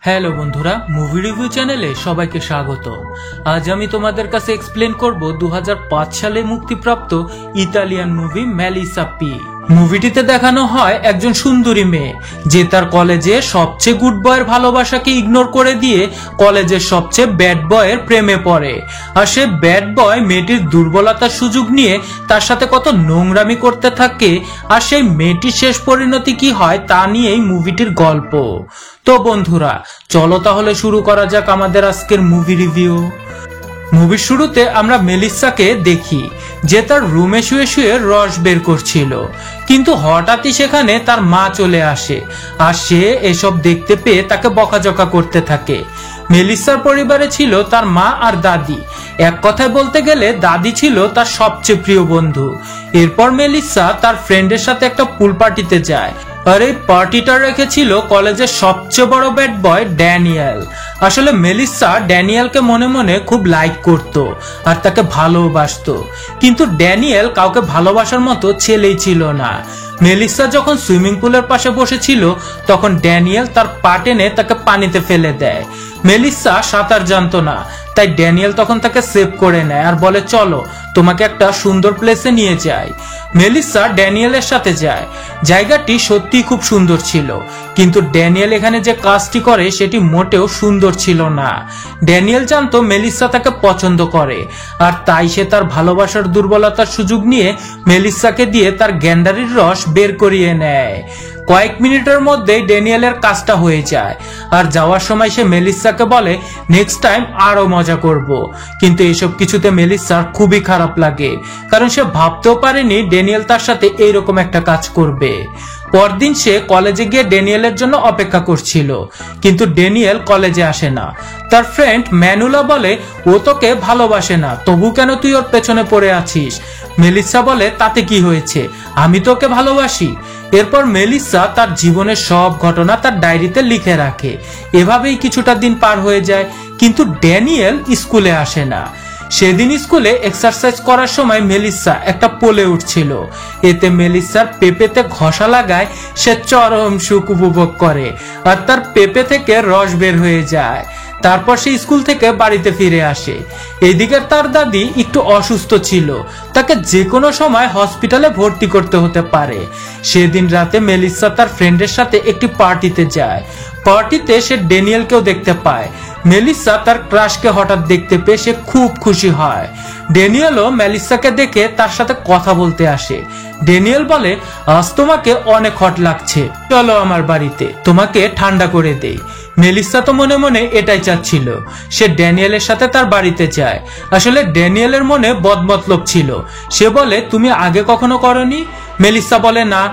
Hello বন্ধুরা, movie review চ্যানেলে সবাইকে স্বাগত। আজ আমি তোমাদের কাছে এক্সপ্লেন করব 2005 সালে মুক্তিপ্রাপ্ত ইতালিয়ান মুভি মেলিসা পি। মুভিটিতে দেখানো হয় একজন সুন্দরী মেয়ে যে তার কলেজে সবচেয়ে গুড বয়ের ভালোবাসাকে ইগনোর করে দিয়ে কলেজের সবচেয়ে ব্যাড বয়ের প্রেমে পড়ে। আর সে ব্যাড বয় মেয়েটির দুর্বলতার সুযোগ নিয়ে তার সাথে কত নোংরামি করতে থাকে, আর সেই মেয়েটির শেষ পরিণতি কি হয় তা নিয়েই মুভিটির গল্প। তো বন্ধুরা, চলো তাহলে শুরু করা যাক আমাদের আজকের মুভি রিভিউ। মুভির শুরুতে আমরা মেলিসাকে দেখি যে তার রুমে শুয়ে শুয়ে রস বের করছিল, কিন্তু হঠাৎই সেখানে তার মা চলে আসে আর সে এসব দেখতে পেয়ে তাকে বকাঝকা করতে থাকে। মেলিসার পরিবারে ছিল তার মা আর দাদি। এক কথায় বলতে গেলে দাদি ছিল তার সবচেয়ে প্রিয় বন্ধু। এরপর মেলিসা তার ফ্রেন্ডের সাথে একটা পুল পার্টিতে যায়, আর এই পার্টিটা রেখেছিল কলেজের সবচেয়ে বড় ব্যাড বয় ড্যানিয়েল। আসলে মেলিসা ড্যানিয়েলকে মনে মনে খুব লাইক করত আর তাকে ভালোবাসতো, কিন্তু ড্যানিয়েল কাউকে ভালোবাসার মতো ছেলেই ছিল না। মেলিসা যখন সুইমিং পুলের পাশে বসেছিল তখন ড্যানিয়েল তার পা টেনে তাকে পানিতে ফেলে দেয়। মেলিসা সাঁতার জানতো না, তাই ড্যানিয়েল তখন তাকে সেভ করে নেয় আর বলে চলো তোমাকে একটা সুন্দর প্লেসে নিয়ে যাই। মেলিসা ড্যানিয়েলের সাথে যায়। জায়গাটি সত্যি খুব সুন্দর ছিল, কিন্তু ড্যানিয়েল এখানে যে কাজটি করে সেটি মোটেও সুন্দর ছিল না। ড্যানিয়েল জানতো মেলিসা তাকে পছন্দ করে, আর তাই সে তার ভালোবাসার দুর্বলতার সুযোগ নিয়ে মেলিসাকে দিয়ে তার গ্যান্ডারির রস বের করিয়ে নেয়। কয়েক মিনিটের মধ্যেই ড্যানিয়েলের কাজটা হয়ে যায়, আর যাওয়ার সময় সে মেলিসাকে বলে নেক্সট টাইম আরো মজা করব। কিন্তু এসব কিছুতে মেলিসার খুবই খারাপ লাগে, কারণ সে ভাবতেও পারেনি ড্যানিয়েল তার সাথে এইরকম একটা কাজ করবে। পরদিন সে কলেজে গিয়ে ড্যানিয়েলের জন্য অপেক্ষা করছিল, কিন্তু ড্যানিয়েল কলেজে আসে না। তার ফ্রেন্ড ম্যানুলা বলে ও তোকে ভালোবাসে না, তবু কেন তুই ওর পেছনে পড়ে আছিস? মেলিসা বলে তাতে কি হয়েছে, আমি তোকে ভালোবাসি। এরপর মেলিসা তার জীবনের সব ঘটনা তার ডায়েরিতে লিখে রাখে। এভাবেই কিছুটা দিন পার হয়ে যায়, কিন্তু ড্যানিয়েল স্কুলে আসে না। সেদিন স্কুলে এক্সারসাইজ করার সময় মেলিসা একটা পোলে উঠছিল। এতে মেলিসার পেঁপেতে ঘষা লাগায় সে চরম সুখ উপভোগ করে, আর তার পেঁপে থেকে রস বের হয়ে যায়। তারপর সে স্কুল থেকে বাড়িতে ফিরে আসে। এদিকে তার দাদি একটু অসুস্থ ছিল, তাকে যে কোনো সময় হসপিটালে ভর্তি করতে হতে পারে। সেদিন রাতে মেলিসা তার ফ্রেন্ডের সাথে একটি পার্টিতে যায়। পার্টিতে সে ড্যানিয়েলকেও দেখতে পায়। মেলিসা তার ক্রাশকে হঠাৎ দেখতে পেয়ে সে খুব খুশি হয়। ড্যানিয়েলও মেলিসাকে দেখে তার সাথে কথা বলতে আসে। ড্যানিয়েল বলে আজ তোমাকে অনেক হট লাগছে, চলো আমার বাড়িতে, তোমাকে ঠান্ডা করে দেই। মেলিসা তো মনে মনে এটাই চাচ্ছিল, সে ড্যানিয়েলের সাথে তার বাড়িতে যায়। আসলে ড্যানিয়েলের মনে বদমতলব ছিল। সে বলে তুমি আগে কখনো করনি? মেলিসা বলে না।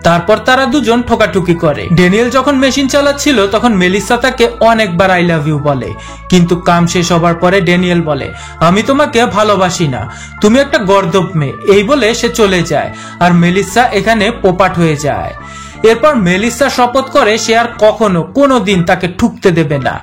তারপর তারা দুজন ঠোকাঠুকি করে। ড্যানিয়েল যখন মেশিন চালাচ্ছিল তখন মেলিসা তাকে অনেকবার আই লাভ ইউ বলে, কিন্তু কাম শেষ হবার পরে ড্যানিয়েল বলে আমি তোমাকে ভালোবাসি না, তুমি একটা গর্দভ মেয়ে। এই বলে সে চলে যায়, আর মেলিসা এখানে পোপাট হয়ে যায়। এরপর মেলিসা শপথ করে সে আর কখনো কোনো দিন তাকে ঠুকতে দেবে না।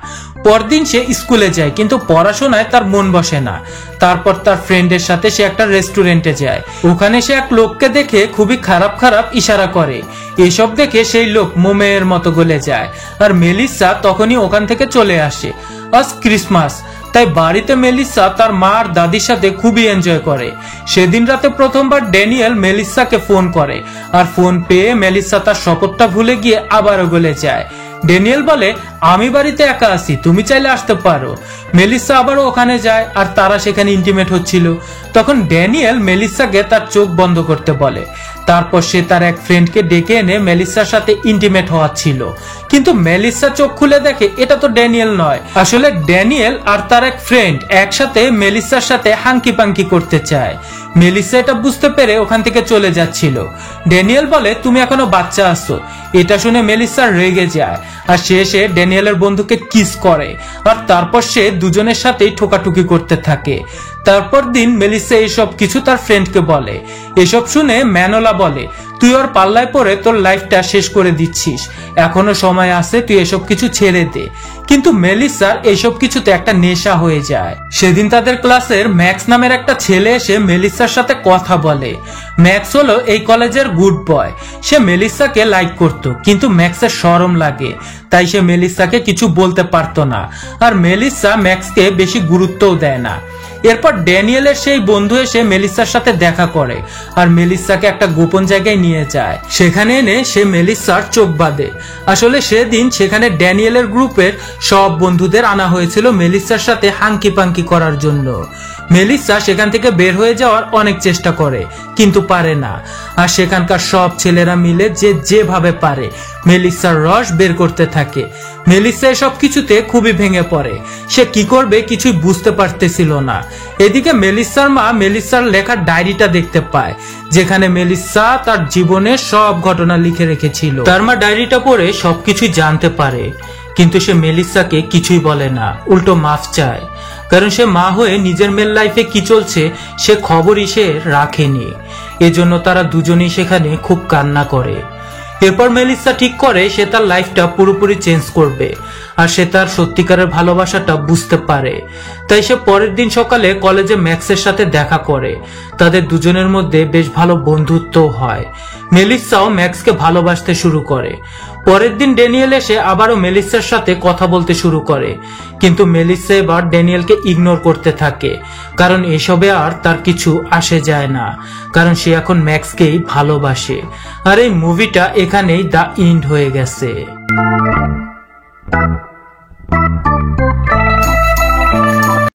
পরদিন সে স্কুলে যায়, কিন্তু পড়াশোনায় তার মন বসে না। তারপর তার ফ্রেন্ডের সাথে সে একটা রেস্টুরেন্টে যায়। ওখানে সে এক লোককে দেখে খুবই খারাপ খারাপ ইশারা করে। এসব দেখে সেই লোক মোমের মতো গলে যায়, আর মেলিসা তখনই ওখান থেকে চলে আসে। আজ ক্রিসমাস, তাই বাড়িতে মেলিসা তার মা আর দাদির সাথে খুবই এনজয় করে। সেদিন রাতে প্রথমবার ড্যানিয়েল মেলিসাকে ফোন করে, আর ফোন পেয়ে মেলিসা তার শপথটা ভুলে গিয়ে আবারও গলে যায়। ড্যানিয়েল বলে আমি বাড়িতে একা আছি, তুমি চাইলে আসতে পারো। মেলিসা আবারও ওখানে যায়, আর তারা সেখানে ইন্টিমেট হচ্ছিল। তখন ড্যানিয়েল মেলিসাকে তার চোখ বন্ধ করতে বলে। তারপর সে তার এক ফ্রেন্ডকে ডেকে এনে মেলিসার সাথে ইন্টিমেট হওয়াচ্ছিল, কিন্তু মেলিসা চোখ খুলে দেখে এটা তো ড্যানিয়েল নয়। আসলে ড্যানিয়েল আর তার এক ফ্রেন্ড একসাথে মেলিসার সাথে হাঙ্কি পাঙ্কি করতে চায়। মেলিসা এটা বুঝতে পেরে ওখান থেকে চলে যাচ্ছিল। ড্যানিয়েল বলে তুমি এখনো বাচ্চা আছো। এটা শুনে মেলিসা রেগে যায়, আর সে এসে ড্যানিয়েলের বন্ধুকে কিস করে, আর তারপর সে দুজনের সাথেই ঠোকাঠুকি করতে থাকে। তারপর দিন মেলিসা এসব কিছু তার ফ্রেন্ডকে বলে। এসব শুনে ম্যানোলা বলে, তুই ওর পাল্লায় পড়ে তোর লাইফটা শেষ করে দিচ্ছিস, এখনো সময় আছে, তুই এসব কিছু ছেড়ে দে। কিন্তু মেলিসার এইসব কিছুতে একটা নেশা হয়ে যায়। সেদিন তাদের ক্লাসের ম্যাক্স নামের একটা ছেলে এসে মেলিসার সাথে কথা বলে। ম্যাক্স হলো এই কলেজের গুড বয়। সে মেলিসাকে লাইক করত, কিন্তু ম্যাক্সের শরম লাগে, তাই সে মেলিসাকে কিছু বলতে পারতো না। আর মেলিসা ম্যাক্সকে বেশি গুরুত্বও দেয় না। এরপর ড্যানিয়েলের সেই বন্ধু এসে মেলিসার সাথে দেখা করে আর মেলিসাকে একটা গোপন জায়গায় নিয়ে যায়। সেখানে এনে সে মেলিসার চোখ বাঁধে। আসলে সেদিন সেখানে ড্যানিয়েলের গ্রুপের সব বন্ধুদের আনা হয়েছিল মেলিসার সাথে হাঙ্কি পাঙ্কি করার জন্য। মেলিসা সেখান থেকে বের হয়ে যাওয়ার অনেক চেষ্টা করে, কিন্তু পারে না। আর সেখানকার সব ছেলেরা মিলে যে যেভাবে পারে মেলিসার রস বের করতে থাকে। মেলিসা সব কিছুতে খুবই ভেঙে পড়ে। সে কি করবে কিছুই বুঝতে পারতেছিল না। এদিকে মেলিসার মা মেলিসার লেখা ডায়েরিটা দেখতে পায়, যেখানে মেলিসা তার জীবনের সব ঘটনা লিখে রেখেছিল। তার মা ডায়েরিটা পড়ে সবকিছুই জানতে পারে, কিন্তু সে মেলিসাকে কিছুই বলে না, উল্টো মাফ চায়। কারণ সে মা হয়ে নিজের মেয়ের লাইফে কি চলছে সে খবরই সে রাখেনি। এজন্য তারা দুজনেই সেখানে খুব কান্না করে। এরপর মেলিসা ঠিক করে সে তার লাইফটা পুরোপুরি চেঞ্জ করবে, আর সে তার সত্যিকারের ভালোবাসাটা বুঝতে পারে। তাই সে পরের দিন সকালে কলেজে ম্যাক্সের সাথে দেখা করে। তাদের দুজনের মধ্যে বেশ ভালো বন্ধুত্ব হয়। মেলিসাও ম্যাক্সকে ভালোবাসতে শুরু করে। পরের দিন ড্যানিয়েল এসে আবারও মেলিসার সাথে কথা বলতে শুরু করে, কিন্তু মেলিসা এবার ড্যানিয়েলকে ইগনোর করতে থাকে, কারণ এসবে আর তার কিছু আসে যায় না, কারণ সে এখন ম্যাক্সকেই ভালোবাসে। আর এই মুভিটা এখানেই দ্য এন্ড হয়ে গেছে।